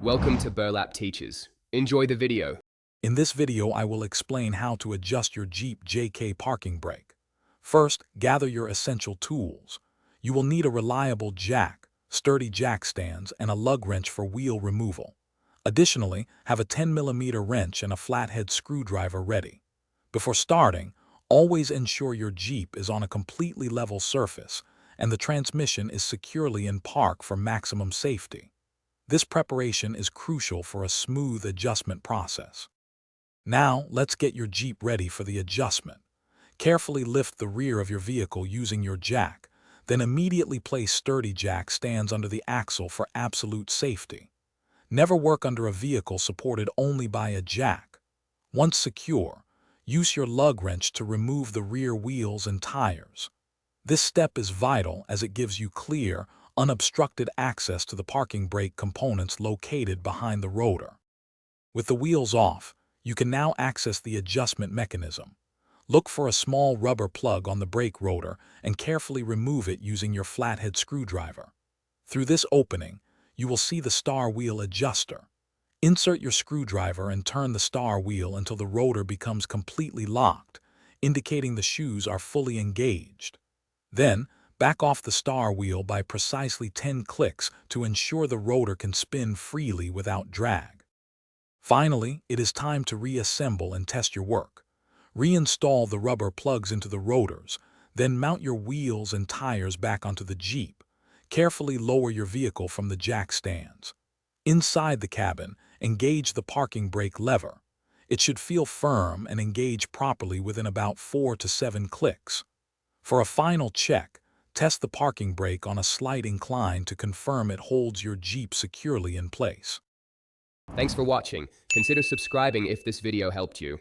Welcome to Burlap Teachers. Enjoy the video. In this video, I will explain how to adjust your Jeep JK parking brake. First, gather your essential tools. You will need a reliable jack, sturdy jack stands, and a lug wrench for wheel removal. Additionally, have a 10mm wrench and a flathead screwdriver ready. Before starting, always ensure your Jeep is on a completely level surface and the transmission is securely in park for maximum safety. This preparation is crucial for a smooth adjustment process. Now, let's get your Jeep ready for the adjustment. Carefully lift the rear of your vehicle using your jack, then immediately place sturdy jack stands under the axle for absolute safety. Never work under a vehicle supported only by a jack. Once secure, use your lug wrench to remove the rear wheels and tires. This step is vital as it gives you clear, unobstructed access to the parking brake components located behind the rotor. With the wheels off, you can now access the adjustment mechanism. Look for a small rubber plug on the brake rotor and carefully remove it using your flathead screwdriver. Through this opening, you will see the star wheel adjuster. Insert your screwdriver and turn the star wheel until the rotor becomes completely locked, indicating the shoes are fully engaged. Then, back off the star wheel by precisely 10 clicks to ensure the rotor can spin freely without drag. Finally, it is time to reassemble and test your work. Reinstall the rubber plugs into the rotors, then mount your wheels and tires back onto the Jeep. Carefully lower your vehicle from the jack stands. Inside the cabin, engage the parking brake lever. It should feel firm and engage properly within about 4 to 7 clicks. For a final check, test the parking brake on a slight incline to confirm it holds your Jeep securely in place. Thanks for watching. Consider subscribing if this video helped you.